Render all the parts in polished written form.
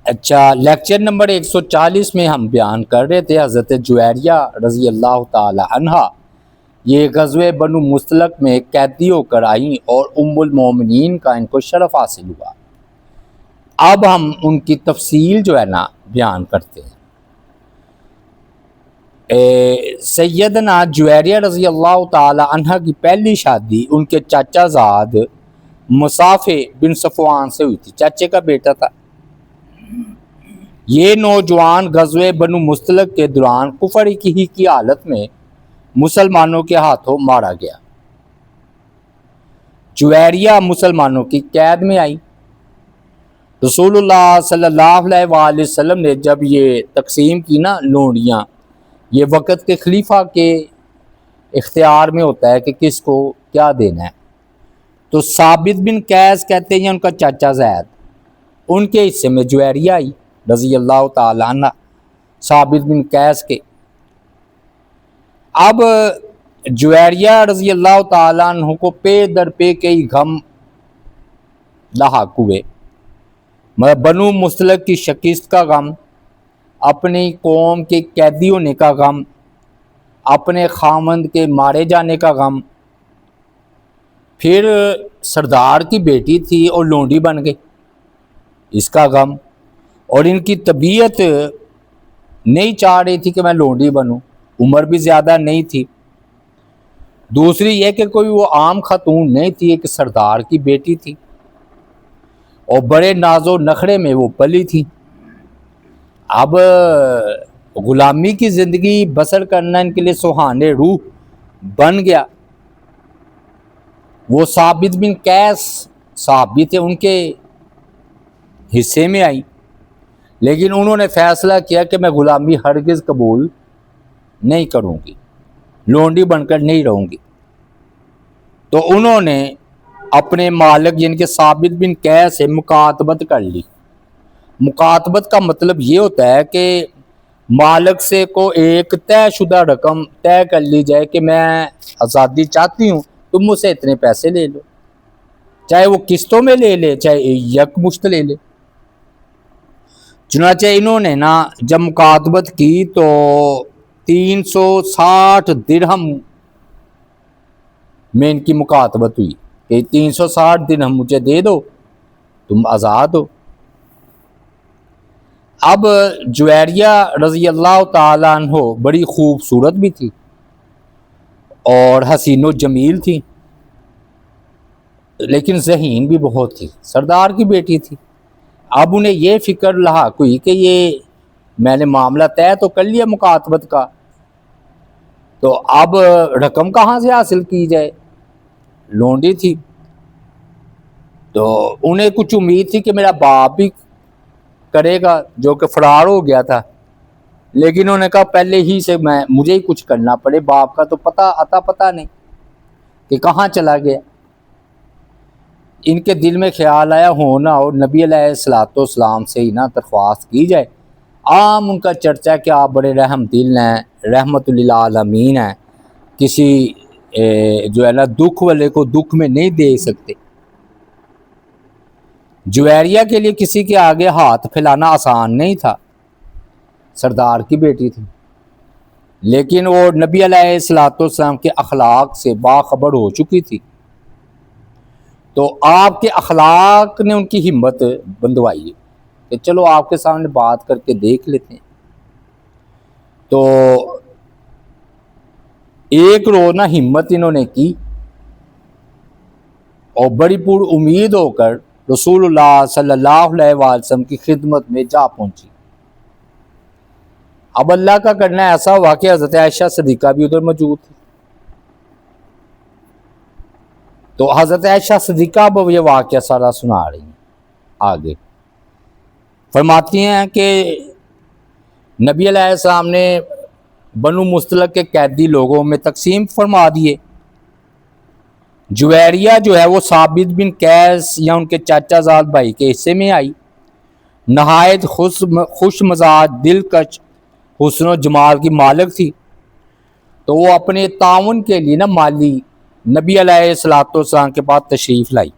اچھا، lecture number 140 میں ہم بیان کر رہے تھے حضرت جویریہ رضی اللہ تعالی عنہا یہ غزوہ بنو مستلق میں قیدی ہو کر آئیں اور ام المومنین کا ان کو شرف حاصل ہوا۔ اب ہم ان کی تفصیل جو ہے نا بیان کرتے ہیں۔ سیدنا جویریہ رضی اللہ تعالی عنہ کی پہلی شادی ان کے چاچا زاد مصافح بن صفوان سے ہوئی تھی، چاچے کا بیٹا تھا۔ یہ نوجوان غزوہ بنو مستلق کے دوران کفر کی حالت میں مسلمانوں کے ہاتھوں مارا گیا۔ جویریہ مسلمانوں کی قید میں آئی۔ رسول اللہ صلی اللہ علیہ وآلہ وسلم نے جب یہ تقسیم کی نا لونڈیاں، یہ وقت کے خلیفہ کے اختیار میں ہوتا ہے کہ کس کو کیا دینا ہے، تو ثابت بن قیس کہتے ہیں ان کا چاچا زید، ان کے حصے میں جویریہ آئی رضی اللہ تعالی عنہ، ثابت بن قیس کے۔ اب جویریہ رضی اللہ تعالی عنہ کو پے در پے کئی غم لاحق ہوئے، مگر بنو مستلق کی شکست کا غم، اپنی قوم کے قیدی ہونے کا غم، اپنے خامند کے مارے جانے کا غم، پھر سردار کی بیٹی تھی اور لونڈی بن گئی اس کا غم، اور ان کی طبیعت نہیں چاہ رہی تھی کہ میں لونڈی بنوں، عمر بھی زیادہ نہیں تھی، دوسری یہ کہ کوئی وہ عام خاتون نہیں تھی، ایک سردار کی بیٹی تھی اور بڑے ناز و نخرے میں وہ پلی تھی۔ اب غلامی کی زندگی بسر کرنا ان کے لیے سہانے روح بن گیا۔ وہ ثابت بن قیس صحابی تھے، ان کے حصے میں آئی، لیکن انہوں نے فیصلہ کیا کہ میں غلامی ہرگز قبول نہیں کروں گی، لونڈی بن کر نہیں رہوں گی۔ تو انہوں نے اپنے مالک یعنی کہ ثابت بن قیس سے مکاتبت کر لی۔ مکاتبت کا مطلب یہ ہوتا ہے کہ مالک سے کو ایک طے شدہ رقم طے کر لی جائے کہ میں آزادی چاہتی ہوں، تم مجھ سے اتنے پیسے لے لو، چاہے وہ قسطوں میں لے لے چاہے یک مشت لے لے۔ چنانچہ انہوں نے نا جب مکاتبت کی تو 360 درہم میں ان کی مکاتبت ہوئی کہ 360 درہم مجھے دے دو، تم آزاد ہو۔ اب جویریہ رضی اللہ تعالیٰ عنہ بڑی خوبصورت بھی تھی اور حسین و جمیل تھی، لیکن ذہین بھی بہت تھی، سردار کی بیٹی تھی۔ اب انہیں یہ فکر لاحق ہوئی کہ یہ میں نے معاملہ طے تو کر لیا مکاتبت کا، تو اب رقم کہاں سے حاصل کی جائے، لونڈی تھی، تو انہیں کچھ امید تھی کہ میرا باپ بھی کرے گا جو کہ فرار ہو گیا تھا، لیکن انہوں نے کہا پہلے ہی سے مجھے ہی کچھ کرنا پڑے، باپ کا تو پتہ نہیں کہ کہاں چلا گیا۔ ان کے دل میں خیال آیا ہونا اور نبی علیہ السلام سے ہی نہ درخواست کی جائے۔ عام ان کا چرچا ہے کہ آپ بڑے رحم دل ہیں، رحمت للعالمین ہیں، کسی جو ہے نا دکھ والے کو دکھ میں نہیں دے سکتے۔ جویریہ کے لیے کسی کے آگے ہاتھ پھیلانا آسان نہیں تھا، سردار کی بیٹی تھی، لیکن وہ نبی علیہ السلام کے اخلاق سے باخبر ہو چکی تھی، تو آپ کے اخلاق نے ان کی ہمت بندوائی کہ چلو آپ کے سامنے بات کر کے دیکھ لیتے ہیں۔ تو ایک روز نا ہمت انہوں نے کی اور بڑی پر امید ہو کر رسول اللہ صلی اللہ علیہ وسلم کی خدمت میں جا پہنچی۔ اب اللہ کا کرنا ایسا ہوا کہ حضرت عائشہ صدیقہ بھی ادھر موجود تھی، تو حضرت عائشہ صدیقہ اب یہ واقعہ سارا سنا رہی ہیں۔ آگے فرماتی ہیں کہ نبی علیہ السلام نے بنو مستلق کے قیدی لوگوں میں تقسیم فرما دیے۔ جویریہ جو ہے وہ ثابت بن قیس یا ان کے چاچا زاد بھائی کے حصے میں آئی۔ نہایت خوش مزاج، دلکش، حسن و جمال کی مالک تھی، تو وہ اپنے تعاون کے لیے نا مالی نبی علیہ السلام کے پاس تشریف لائی۔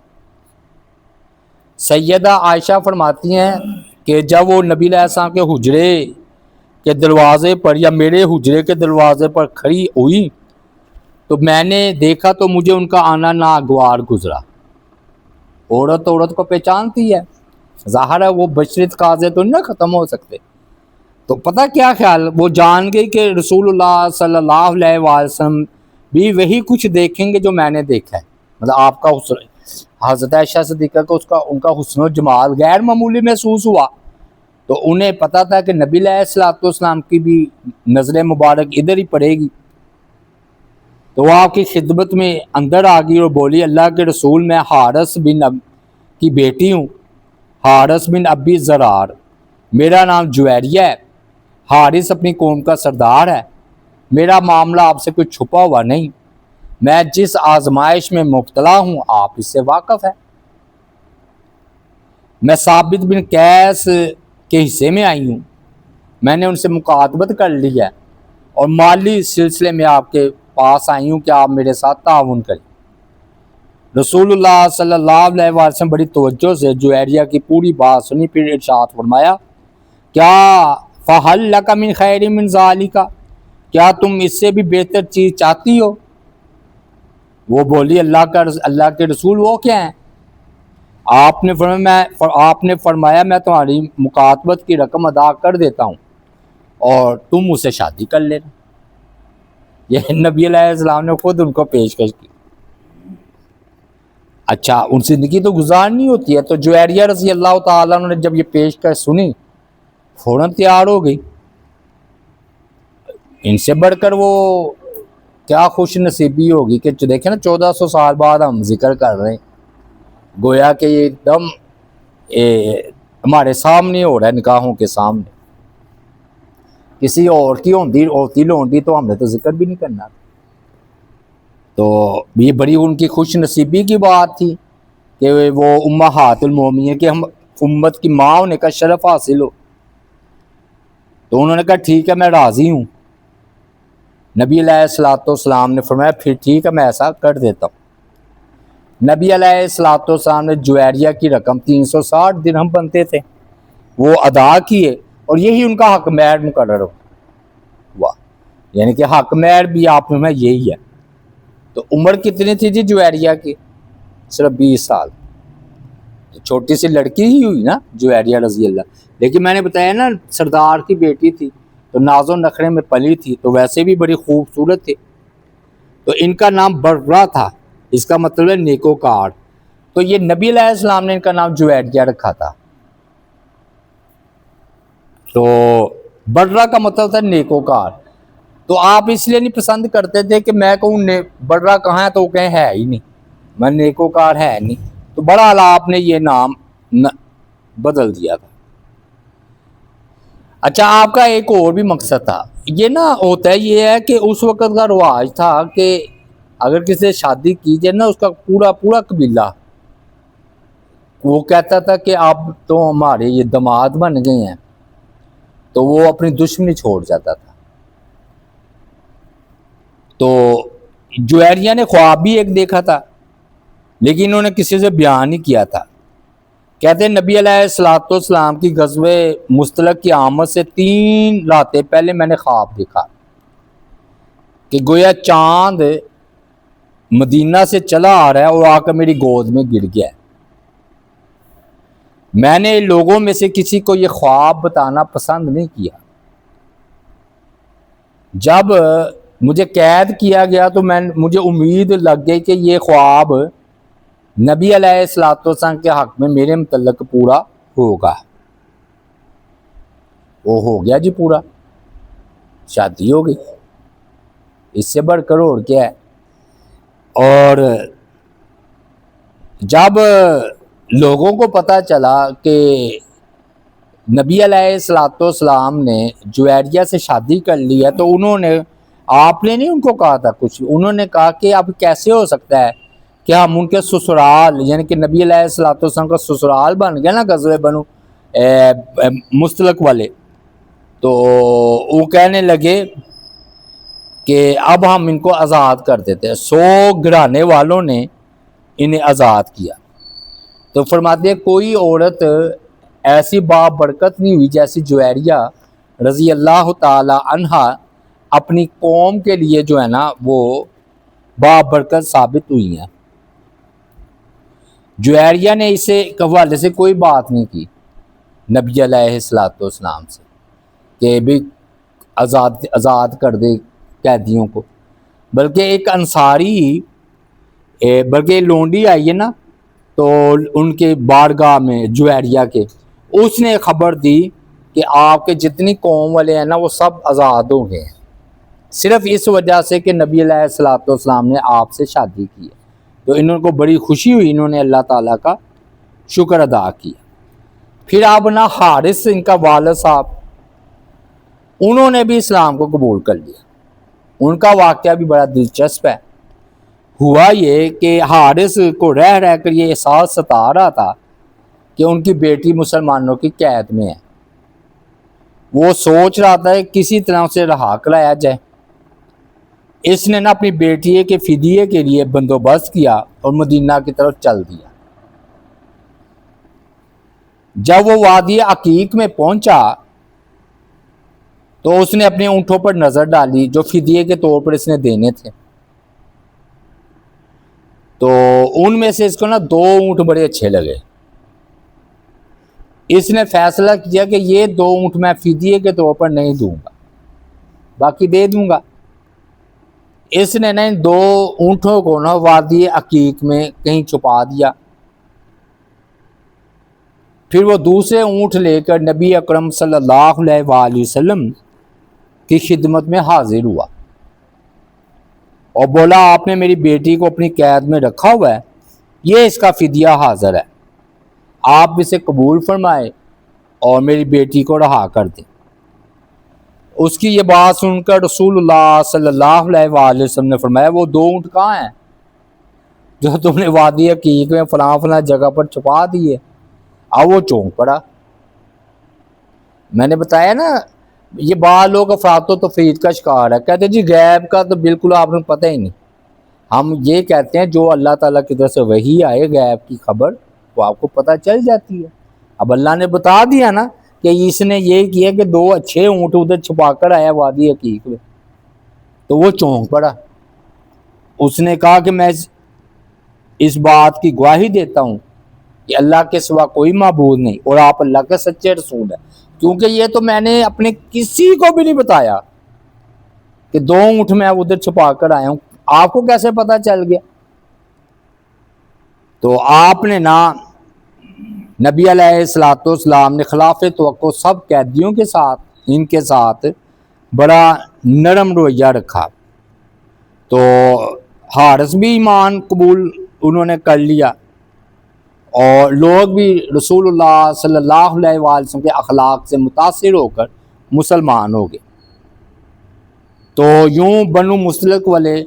سیدہ عائشہ فرماتی ہیں کہ جب وہ نبی علیہ السلام کے حجرے کے دروازے پر یا میرے حجرے کے دروازے پر کھڑی ہوئی تو میں نے دیکھا تو مجھے ان کا آنا ناگوار گزرا۔ عورت کو پہچانتی ہے، ظاہر ہے وہ بشری تقاضے تو نہیں ختم ہو سکتے۔ تو پتہ کیا خیال، وہ جان گئی کہ رسول اللہ صلی اللہ علیہ وسلم بھی وہی کچھ دیکھیں گے جو میں نے دیکھا ہے، مطلب آپ کا حسن، حضرت عائشہ صدیقہ کو ان کا حسن و جمال غیر معمولی محسوس ہوا، تو انہیں پتہ تھا کہ نبی علیہ السلام کی بھی نظر مبارک ادھر ہی پڑے گی، تو وہ آپ کی خدمت میں اندر آ گئی اور بولی، اللہ کے رسول میں حارث بن کی بیٹی ہوں، حارث بن ابی زرار، میرا نام جویریہ ہے، حارث اپنی قوم کا سردار ہے، میرا معاملہ آپ سے کوئی چھپا ہوا نہیں، میں جس آزمائش میں مبتلا ہوں آپ اس سے واقف ہے، میں ثابت بن قیس کے حصے میں آئی ہوں، میں نے ان سے مکاتبت کر لی ہے اور مالی سلسلے میں آپ کے پاس آئی ہوں کہ آپ میرے ساتھ تعاون کریں۔ رسول اللہ صلی اللہ علیہ وسلم بڑی توجہ سے جویریہ کی پوری بات سنی، پھر ارشاد فرمایا، کیا فہل لک من خیر من ذالک، کیا تم اس سے بھی بہتر چیز چاہتی ہو؟ وہ بولی، اللہ کے رسول وہ کیا ہیں؟ آپ نے فرمایا میں تمہاری مکاتبت کی رقم ادا کر دیتا ہوں اور تم اسے شادی کر لینا۔ یہ نبی علیہ السلام نے خود ان کو پیشکش کی۔ اچھا، ان سے زندگی تو گزارنی ہوتی ہے، تو جویریہ رضی اللہ تعالیٰ عنہ نے جب یہ پیشکش سنی فوراً تیار ہو گئی۔ ان سے بڑھ کر وہ کیا خوش نصیبی ہوگی کہ دیکھیں نا 1400 سال بعد ہم ذکر کر رہے ہیں، گویا کہ یہ ایک دم ہمارے سامنے ہو رہا ہے، نکاحوں کے سامنے۔ کسی اور کی ہوتی لونڈی تو ہم نے تو ذکر بھی نہیں کرنا۔ تو یہ بڑی ان کی خوش نصیبی کی بات تھی کہ وہ امہات المومنین کہ ہم امت کی ماں ہونے کا شرف حاصل ہو۔ تو انہوں نے کہا ٹھیک ہے میں راضی ہوں۔ نبی علیہ السلام نے فرمایا پھر ٹھیک ہے میں ایسا کر دیتا ہوں۔ نبی علیہ السلام نے جویریہ کی رقم 360 درہم بنتے تھے وہ ادا کیے، اور یہی ان کا حق مہر مقرر ہوا، یعنی کہ حق مہر بھی آپ میں یہی ہے۔ تو عمر کتنی تھی جی جویریہ کی؟ صرف 20 سال، تو چھوٹی سی لڑکی ہی ہوئی نا جویریہ رضی اللہ۔ لیکن میں نے بتایا نا سردار کی بیٹی تھی تو ناز و نخرے میں پلی تھی، تو ویسے بھی بڑی خوبصورت تھی۔ تو ان کا نام برہ تھا، اس کا مطلب ہے نیکوکار، تو یہ نبی علیہ السلام نے ان کا نام جویریہ رکھا تھا۔ تو برہ کا مطلب تھا نیکوکار، تو آپ اس لیے نہیں پسند کرتے تھے کہ میں کہوں برہ کہاں ہے تو وہ کہیں ہے ہی نہیں، میں نیکوکار ہے نہیں، تو بڑا اعلیٰ آپ نے یہ نام بدل دیا تھا۔ اچھا، آپ کا ایک اور بھی مقصد تھا، یہ نا ہوتا ہے یہ ہے کہ اس وقت کا رواج تھا کہ اگر کسی سے شادی کی جائے نا اس کا پورا قبیلہ وہ کہتا تھا کہ آپ تو ہمارے یہ داماد بن گئے ہیں، تو وہ اپنی دشمنی چھوڑ جاتا تھا۔ تو جویریہ نے خواب بھی ایک دیکھا تھا لیکن انہوں نے کسی سے بیان نہیں کیا تھا۔ کہتے ہیں نبی علیہ السلام کی غزوہ مستلق کی آمد سے 3 راتیں پہلے میں نے خواب دیکھا کہ گویا چاند مدینہ سے چلا آ رہا ہے اور آ کر میری گود میں گر گیا ہے۔ میں نے لوگوں میں سے کسی کو یہ خواب بتانا پسند نہیں کیا۔ جب مجھے قید کیا گیا تو مجھے امید لگ گئی کہ یہ خواب نبی علیہ السلام کے حق میں میرے متعلق پورا ہوگا۔ وہ ہو گیا جی پورا، شادی ہو گئی، اس سے بڑھ کر اور کیا ہے۔ اور جب لوگوں کو پتہ چلا کہ نبی علیہ السلام نے جویریہ سے شادی کر لی ہے تو انہوں نے، آپ نے نہیں ان کو کہا تھا کچھ، انہوں نے کہا کہ اب کیسے ہو سکتا ہے کہ ہم ان کے سسرال، یعنی کہ نبی علیہ السلام کا سسرال بن گیا نا غزوہ بنو مستلق والے، تو وہ کہنے لگے کہ اب ہم ان کو آزاد کر دیتے ہیں۔ 100 گھرانے والوں نے انہیں آزاد کیا۔ تو فرماتے ہیں کوئی عورت ایسی بابرکت نہیں ہوئی جیسی جویریہ رضی اللہ تعالی عنہا اپنی قوم کے لیے جو ہے نا وہ بابرکت ثابت ہوئی ہیں۔ جویریہ نے اسے حوالے سے کوئی بات نہیں کی نبی علیہ السلام سے کہ بھی آزاد کر دے قیدیوں کو، بلکہ ایک انصاری بلکہ لونڈی آئی ہے نا تو ان کے بارگاہ میں جویریہ کے، اس نے خبر دی کہ آپ کے جتنی قوم والے ہیں نا وہ سب آزاد ہو گئے ہیں، صرف اس وجہ سے کہ نبی علیہ السلام نے آپ سے شادی کی ہے۔ تو انہوں کو بڑی خوشی ہوئی، انہوں نے اللہ تعالیٰ کا شکر ادا کیا۔ پھر اب نا حارث ان کا والد صاحب، انہوں نے بھی اسلام کو قبول کر لیا۔ ان کا واقعہ بھی بڑا دلچسپ ہے۔ ہوا یہ کہ حارث کو رہ کر یہ احساس ستا رہا تھا کہ ان کی بیٹی مسلمانوں کی قید میں ہے۔ وہ سوچ رہا تھا کہ کسی طرح سے رہا کرایا جائے۔ اس نے نا اپنی بیٹی کے فدیے کے لیے بندوبست کیا اور مدینہ کی طرف چل دیا۔ جب وہ وادی عقیق میں پہنچا تو اس نے اپنے اونٹوں پر نظر ڈالی جو فدیے کے طور پر اس نے دینے تھے۔ تو ان میں سے اس کو نا 2 اونٹ بڑے اچھے لگے۔ اس نے فیصلہ کیا کہ یہ 2 اونٹ میں فدیے کے طور پر نہیں دوں گا، باقی دے دوں گا۔ اس نے نا ان 2 اونٹوں کو نا وادی عقیق میں کہیں چھپا دیا۔ پھر وہ دوسرے اونٹ لے کر نبی اکرم صلی اللہ علیہ وآلہ وسلم کی خدمت میں حاضر ہوا اور بولا آپ نے میری بیٹی کو اپنی قید میں رکھا ہوا ہے، یہ اس کا فدیہ حاضر ہے، آپ اسے قبول فرمائے اور میری بیٹی کو رہا کر دیں۔ اس کی یہ بات سن کر رسول اللہ صلی اللہ علیہ وآلہ وسلم نے فرمایا وہ 2 اونٹ کہاں ہیں جو تم نے وادی عقیق میں فلاں جگہ پر چھپا دیے؟ اب وہ چونک پڑا۔ میں نے بتایا نا یہ بعض لوگ افراط و تفرید کا شکار ہے، کہتے ہیں جی غیب کا تو بالکل آپ نے پتہ ہی نہیں۔ ہم یہ کہتے ہیں جو اللہ تعالیٰ کی طرف سے وحی آئے غیب کی خبر وہ آپ کو پتہ چل جاتی ہے۔ اب اللہ نے بتا دیا نا کہ اس نے یہ کیا کہ 2 اچھے اونٹ ادھر چھپا کر آیا وادی عقیق میں، تو وہ چونک پڑا۔ اس نے کہا کہ میں اس بات کی گواہی دیتا ہوں کہ اللہ کے سوا کوئی معبود نہیں اور آپ اللہ کے سچے رسول ہیں، کیونکہ یہ تو میں نے اپنے کسی کو بھی نہیں بتایا کہ 2 اونٹ میں ادھر چھپا کر آیا ہوں، آپ کو کیسے پتہ چل گیا؟ تو آپ نے نا نبی علیہ السلام نے خلاف توقع سب قیدیوں کے ساتھ ان کے ساتھ بڑا نرم رویہ رکھا۔ تو حارث بھی ایمان قبول انہوں نے کر لیا اور لوگ بھی رسول اللہ صلی اللہ علیہ وآلہ وسلم کے اخلاق سے متاثر ہو کر مسلمان ہو گئے۔ تو یوں بنو مستلق والے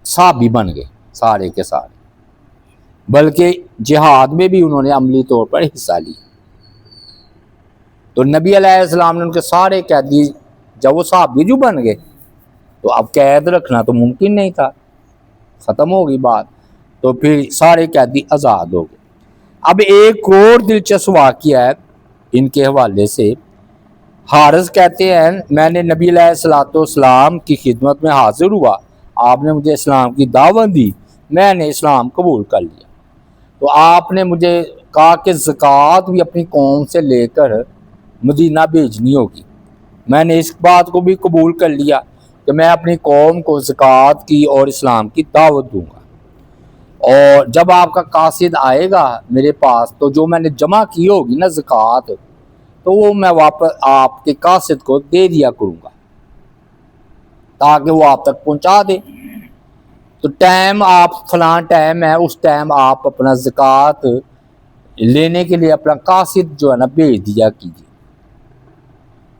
صحابی بن گئے سارے کے سارے، بلکہ جہاد میں بھی انہوں نے عملی طور پر حصہ لیا۔ تو نبی علیہ السلام نے ان کے سارے قیدی جب وہ صحابی جو بن گئے تو اب قید رکھنا تو ممکن نہیں تھا، ختم ہو گئی بات، تو پھر سارے قیدی آزاد ہو گئے۔ اب ایک اور دلچسپ واقعہ ہے ان کے حوالے سے۔ حارث کہتے ہیں میں نے نبی علیہ السلام کی خدمت میں حاضر ہوا، آپ نے مجھے اسلام کی دعوت دی، میں نے اسلام قبول کر لیا۔ تو آپ نے مجھے کہا کہ زکوٰۃ بھی اپنی قوم سے لے کر مدینہ بھیجنی ہوگی۔ میں نے اس بات کو بھی قبول کر لیا کہ میں اپنی قوم کو زکوٰۃ کی اور اسلام کی دعوت دوں گا، اور جب آپ کا قاصد آئے گا میرے پاس تو جو میں نے جمع کی ہوگی نا زکوٰۃ تو وہ میں واپس آپ کے قاصد کو دے دیا کروں گا تاکہ وہ آپ تک پہنچا دے۔ تو ٹائم آپ فلاں ٹائم ہے، اس ٹائم آپ اپنا زکوٰۃ لینے کے لیے اپنا قاصد جو ہے نا بھیج دیا کیجیے۔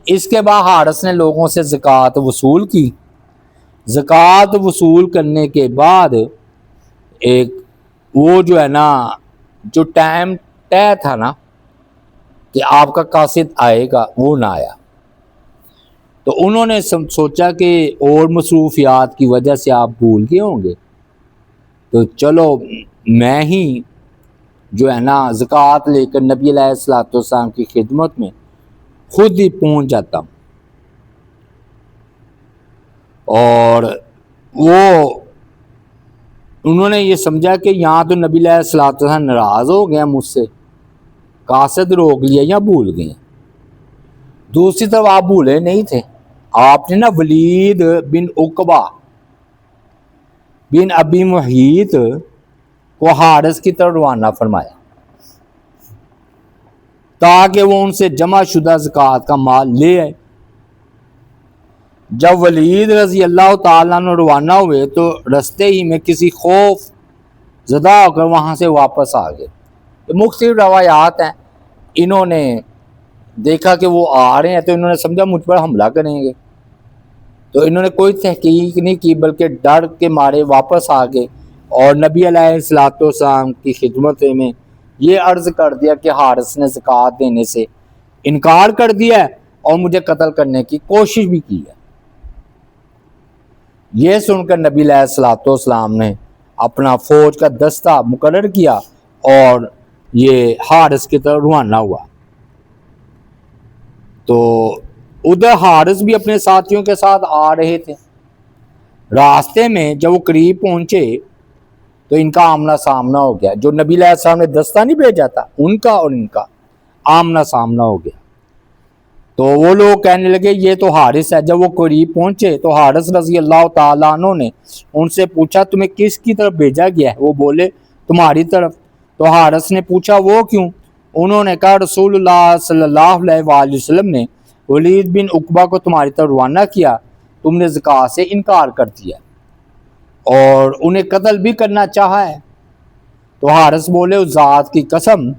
اس کے بعد حارث نے لوگوں سے زکوٰۃ وصول کی۔ زکوٰۃ وصول کرنے کے بعد ایک وہ جو ہے نا جو ٹائم طے تھا نا کہ آپ کا قاصد آئے گا وہ نہ آیا، تو انہوں نے سوچا کہ اور مصروفیات کی وجہ سے آپ بھول گئے ہوں گے، تو چلو میں ہی جو ہے نا زکوٰۃ لے کر نبی علیہ الصلوۃ والسلام کی خدمت میں خود ہی پہنچ جاتا ہوں، اور وہ انہوں نے یہ سمجھا کہ یہاں تو نبی علیہ الصلوۃ والسلام ناراض ہو گئے مجھ سے، قاصد روک لیا یا بھول گئے۔ دوسری طرف آپ بھولے نہیں تھے، آپ نے نا ولید بن عقبہ بن ابی محیط کو حارث کی طرف روانہ فرمایا تاکہ وہ ان سے جمع شدہ زکوٰۃ کا مال لے آئے۔ جب ولید رضی اللہ تعالیٰ عنہ روانہ ہوئے تو رستے ہی میں کسی خوف زدہ ہو کر وہاں سے واپس آ گئے۔ مختلف روایات ہیں، انہوں نے دیکھا کہ وہ آ رہے ہیں تو انہوں نے سمجھا مجھ پر حملہ کریں گے، تو انہوں نے کوئی تحقیق نہیں کی بلکہ ڈر کے مارے واپس آ گئے اور نبی علیہ الصلوۃ والسلام کی خدمت میں یہ عرض کر دیا کہ حارث نے زکوٰۃ دینے سے انکار کر دیا ہے اور مجھے قتل کرنے کی کوشش بھی کی ہے۔ یہ سن کر نبی علیہ الصلوۃ والسلام نے اپنا فوج کا دستہ مقرر کیا اور یہ حارث کی طرف روانہ ہوا۔ تو ادھر حارث بھی اپنے ساتھیوں کے ساتھ آ رہے تھے۔ راستے میں جب وہ قریب پہنچے تو ان کا آمنا سامنا ہو گیا، جو نبی علیہ السلام نے دستہ نہیں بھیجا تھا ان کا اور ان کا آمنا سامنا ہو گیا۔ تو وہ لوگ کہنے لگے یہ تو حارث ہے۔ جب وہ قریب پہنچے تو حارث رضی اللہ تعالیٰ عنہ نے ان سے پوچھا تمہیں کس کی طرف بھیجا گیا ہے؟ وہ بولے تمہاری طرف۔ تو حارث نے پوچھا وہ کیوں؟ انہوں نے کہا رسول اللہ صلی اللہ علیہ وآلہ وسلم نے ولید بن عقبہ کو تمہاری طرف روانہ کیا، تم نے زکوٰۃ سے انکار کر دیا اور انہیں قتل بھی کرنا چاہا ہے۔ تو حارث بولے اس ذات کی قسم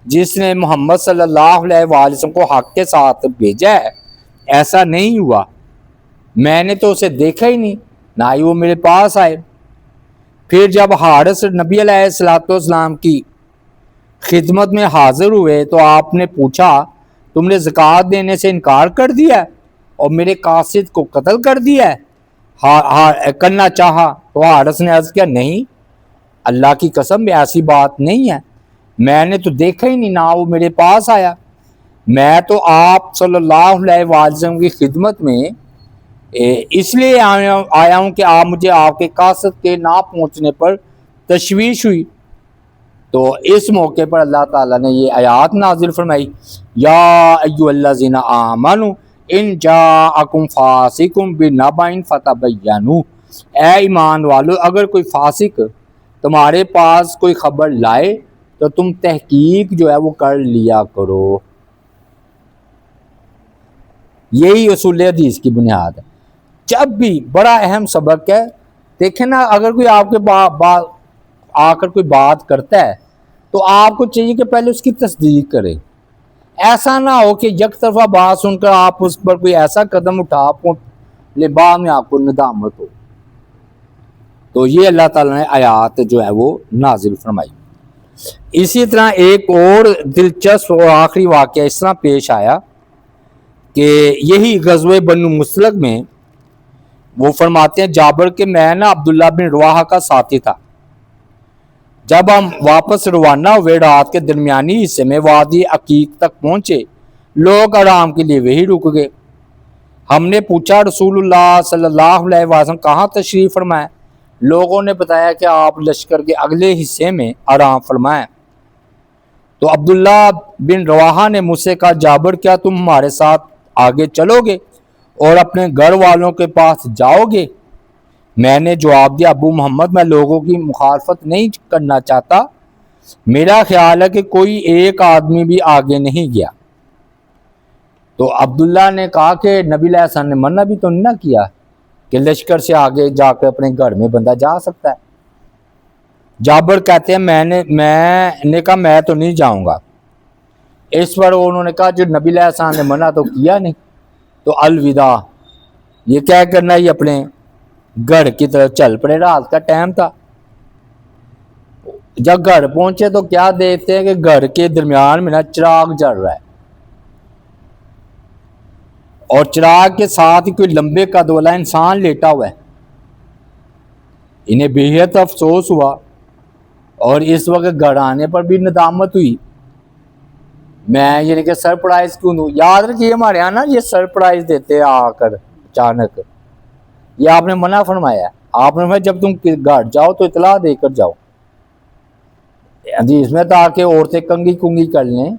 جس نے محمد صلی اللہ علیہ وآلہ وسلم کو حق کے ساتھ بھیجا ہے، ایسا نہیں ہوا، میں نے تو اسے دیکھا ہی نہیں، نہ ہی وہ میرے پاس آئے۔ پھر جب حارث نبی علیہ الصلوۃ والسلام کی خدمت میں حاضر ہوئے تو آپ نے پوچھا تم نے زکوٰۃ دینے سے انکار کر دیا اور میرے قاصد کو قتل کر دیا ہے کرنا چاہا؟ تو حارث نے عرض کیا نہیں، اللہ کی قسم ایسی بات نہیں ہے، میں نے تو دیکھا ہی نہیں، نہ وہ میرے پاس آیا، میں تو آپ صلی اللہ علیہ وسلم کی خدمت میں اس لیے آیا ہوں کہ آپ مجھے آپ کے قاصد کے نہ پہنچنے پر تشویش ہوئی۔ تو اس موقع پر اللہ تعالیٰ نے یہ آیات نازل فرمائی یا ایھا الذین آمنوا ان جاءکم فاسق بنبأ فتبینوا، اے ایمان والو اگر کوئی فاسق تمہارے پاس کوئی خبر لائے تو تم تحقیق جو ہے وہ کر لیا کرو۔ یہی اصول حدیث کی بنیاد ہے۔ جب بھی بڑا اہم سبق ہے، دیکھیں نا اگر کوئی آپ کے آ کر کوئی بات کرتا ہے تو آپ کو چاہیے کہ پہلے اس کی تصدیق کرے، ایسا نہ ہو کہ یک طرفہ بات سن کر آپ اس پر کوئی ایسا قدم اٹھا لے بعد میں آپ کو ندامت ہو۔ تو یہ اللہ تعالیٰ نے آیات جو ہے وہ نازل فرمائی۔ اسی طرح ایک اور دلچسپ اور آخری واقعہ اس طرح پیش آیا کہ یہی غزوہ بنو مصطلق میں وہ فرماتے ہیں جابر کہ میں نا عبداللہ بن رواحہ کا ساتھی تھا، جب ہم واپس روانہ ہوئے رات کے درمیانی حصے میں وادی عقیق تک پہنچے، لوگ آرام کے لیے وہی رک گئے۔ ہم نے پوچھا رسول اللہ صلی اللہ علیہ وسلم کہاں تشریف فرمائے؟ لوگوں نے بتایا کہ آپ لشکر کے اگلے حصے میں آرام فرمائیں۔ تو عبداللہ بن رواحہ نے مجھ سے کہا جابر کیا تم ہمارے ساتھ آگے چلو گے اور اپنے گھر والوں کے پاس جاؤ گے؟ میں نے جواب دیا ابو محمد میں لوگوں کی مخالفت نہیں کرنا چاہتا، میرا خیال ہے کہ کوئی ایک آدمی بھی آگے نہیں گیا۔ تو عبداللہ نے کہا کہ نبی علیہ السلام نے منع بھی تو نہ کیا کہ لشکر سے آگے جا کر اپنے گھر میں بندہ جا سکتا ہے۔ جابر کہتے ہیں میں نے کہا میں تو نہیں جاؤں گا۔ اس پر انہوں نے کہا جو نبی علیہ السلام نے منع تو کیا نہیں، تو الوداع یہ کہہ کرنا ہی اپنے گھر کی طرف چل پڑے۔ رات کا ٹائم تھا۔ جب گھر پہنچے تو کیا دیکھتے ہیں کہ گھر کے درمیان میں نا چراغ جل رہا ہے اور چراغ کے ساتھ ہی کوئی لمبے قد والا انسان لیٹا ہوا ہے۔ انہیں بے حد افسوس ہوا اور اس وقت گھر آنے پر بھی ندامت ہوئی، میں یعنی کہ سرپرائز کیوں دوں. یاد رکھیے ہمارے یہاں نا یہ سرپرائز دیتے آ کر اچانک، یہ آپ نے منع فرمایا ہے. آپ نے فرمایا جب تم گھر جاؤ تو اطلاع دے کر جاؤ. حدیث میں تاکہ عورتیں کنگھی کنگھی کر لیں،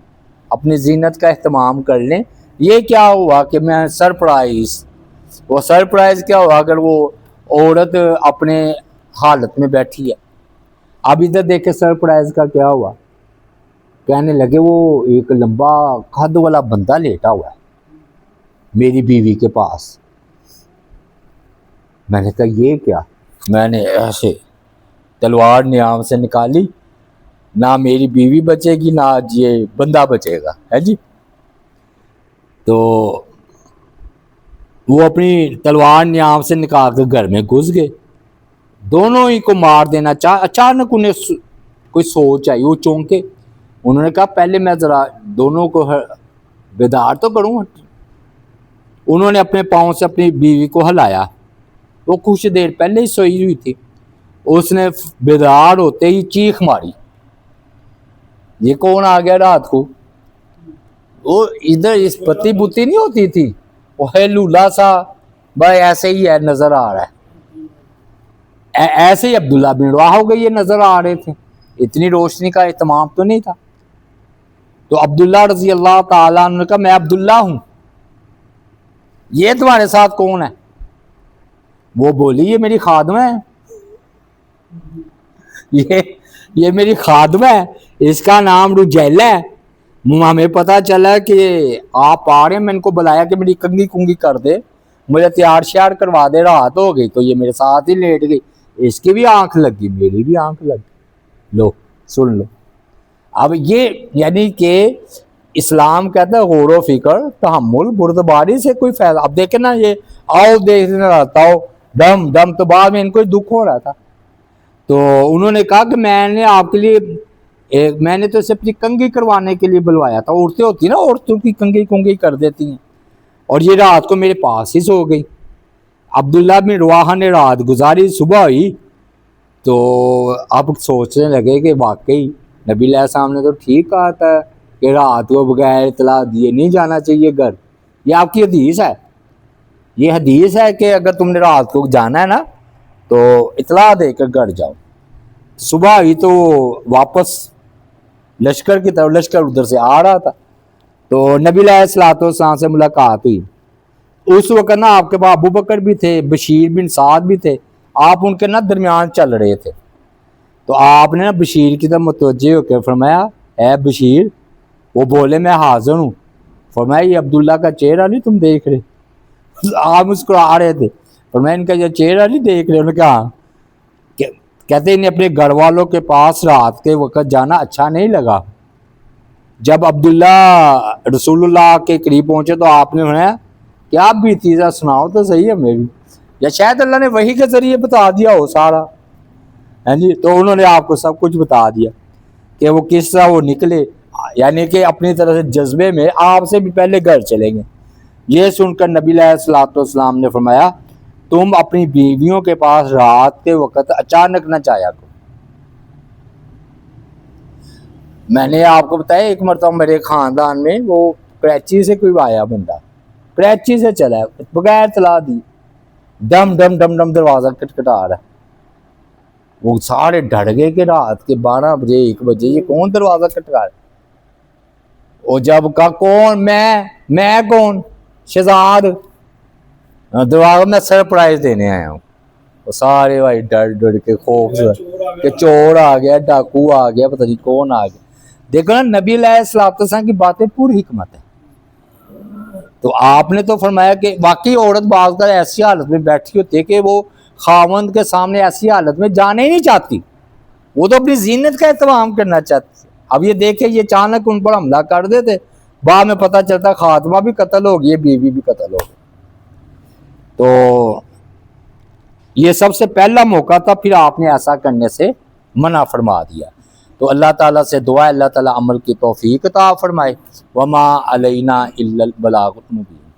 اپنی زینت کا اہتمام کر لیں. یہ کیا ہوا کہ میں سرپرائز، وہ سرپرائز کیا ہوا اگر وہ عورت اپنے حالت میں بیٹھی ہے. اب ادھر دیکھیں سرپرائز کا کیا ہوا، کہنے لگے وہ ایک لمبا قد والا بندہ لیٹا ہوا ہے میری بیوی کے پاس. میں نے کہا یہ کیا؟ میں نے ایسے تلوار نیام سے نکالی، نہ میری بیوی بچے گی نہ یہ بندہ بچے گا ہے جی. تو وہ اپنی تلوار نیام سے نکال کے گھر میں گھس گئے، دونوں ہی کو مار دینا اچانک انہیں کوئی سوچ آئی، وہ چونکے. انہوں نے کہا پہلے میں ذرا دونوں کو بیدار تو کروں. انہوں نے اپنے پاؤں سے اپنی بیوی کو ہلایا، وہ کچھ دیر پہلے ہی سوئی ہوئی تھی. اس نے بیدار ہوتے ہی چیخ ماری، یہ کون آ گیا رات کو؟ وہ ادھر اس پتی بتی نہیں ہوتی تھی، وہ ہے لولا سا بھائی ایسے ہی ہے نظر آ رہا ہے. ایسے ہی عبداللہ بن رواحہ ہو گئی، یہ نظر آ رہے تھے، اتنی روشنی کا اہتمام تو نہیں تھا. تو عبداللہ رضی اللہ تعالیٰ عنہ نے کہا میں عبداللہ ہوں، یہ تمہارے ساتھ کون ہے؟ وہ بولی یہ میری خادمہ ہے، یہ میری خادمہ ہے، اس کا نام رجیلہ ہے. ہمیں پتہ چلا کہ آپ آ رہے ہیں، میں ان کو بلایا کہ میری کنگھی کنگھی کر دے، مجھے تیار شیار کروا دے. رات ہو گئی تو یہ میرے ساتھ ہی لیٹ گئی، اس کی بھی آنکھ لگ گئی میری بھی آنکھ لگ گئی. لو سن لو. اب یہ یعنی کہ اسلام کہتا ہے غور و فکر، تحمل، بردباری سے کوئی فائدہ. اب دیکھیں نا یہ آؤ دیکھنے رہتا ہو دم دم، تو بعد میں ان کو دکھ ہو رہا تھا. تو انہوں نے کہا کہ میں نے آپ کے لیے میں نے تو اسے اپنی کنگھی کروانے کے لیے بلوایا تھا. عورتیں ہوتی نا، عورتوں کی کنگھی کنگھی کر دیتی ہیں، اور یہ رات کو میرے پاس ہی سو گئی. عبداللہ بن رواحہ نے رات گزاری، صبح ہوئی تو اب سوچنے لگے کہ واقعی نبی علیہ السلام نے تو ٹھیک کہا تھا کہ رات کو بغیر اطلاع دیے نہیں جانا چاہیے گھر. یہ آپ کی حدیث ہے، یہ حدیث ہے کہ اگر تم نے رات کو جانا ہے نا تو اطلاع دے کر گھر جاؤ. صبح ہوئی تو واپس لشکر کی طرف، لشکر ادھر سے آ رہا تھا تو نبی علیہ الصلوۃ والسلام سے ملاقات ہوئی. اس وقت نا آپ کے پاس ابو بکر بھی تھے، بشیر بن سعد بھی تھے، آپ ان کے نا درمیان چل رہے تھے. تو آپ نے نا بشیر کی طرف متوجہ ہو کے فرمایا اے بشیر. وہ بولے میں حاضر ہوں. فرمایا یہ عبداللہ کا چہرہ نہیں تم دیکھ رہے؟ آپ مسکرا رہے تھے. فرمایا ان کا یہ چہرہ نہیں دیکھ رہے؟ انہوں نے کہا، کہتے انہیں اپنے گھر والوں کے پاس رات کے وقت جانا اچھا نہیں لگا. جب عبداللہ رسول اللہ کے قریب پہنچے تو آپ نے فرمایا کیا بیتی ذرا سناؤ تو صحیح ہمیں بھی، یا شاید اللہ نے وحی کے ذریعے بتا دیا ہو سارا. ہاں جی. تو انہوں نے آپ کو سب کچھ بتا دیا کہ وہ کس طرح وہ نکلے، یعنی کہ اپنی طرح سے جذبے میں آپ سے بھی پہلے گھر چلیں گے. یہ سن کر نبی علیہ الصلوۃ والسلام نے فرمایا تم اپنی بیویوں کے پاس رات کے وقت اچانک نہ جایا کرو. میں نے آپ کو بتایا ایک مرتبہ میرے خاندان میں وہ کراچی سے کوئی آیا بندہ، کراچی سے چلا ہے بغیر اطلاع دی، ڈم ڈم ڈم ڈم دروازہ کٹکھٹا رہا ہے. وہ سارے ڈر گئے کہ رات کے 12 بجے 1 بجے یہ کون دروازہ کٹکھٹا رہا ہے. وہ جب کہا کون؟ میں کون؟ شہزاد دروازہ میں سرپرائز دینے آیا ہوں. وہ سارے بھائی ڈر ڈر کے خوف سے کہ چور آ گیا، ڈاکو آ گیا، پتہ نہیں کون آ گیا. دیکھو نا نبی علیہ السلام کی باتیں پوری حکمت ہے. تو آپ نے تو فرمایا کہ واقعی عورت بعض کا ایسی حالت میں بیٹھی ہوتی ہے کہ وہ خاوند کے سامنے ایسی حالت میں جانے ہی نہیں چاہتی، وہ تو اپنی زینت کا اہتمام کرنا چاہتی. اب یہ دیکھیں یہ اچانک ان پر حملہ کر دیتے، بعد میں پتہ چلتا خاتمہ بھی قتل ہو گئی، بیوی بھی قتل ہو گئی. تو یہ سب سے پہلا موقع تھا، پھر آپ نے ایسا کرنے سے منع فرما دیا. تو اللہ تعالیٰ سے دعا ہے اللہ تعالیٰ عمل کی توفیق عطا فرمائے. وما علینا الا البلاغ المبین.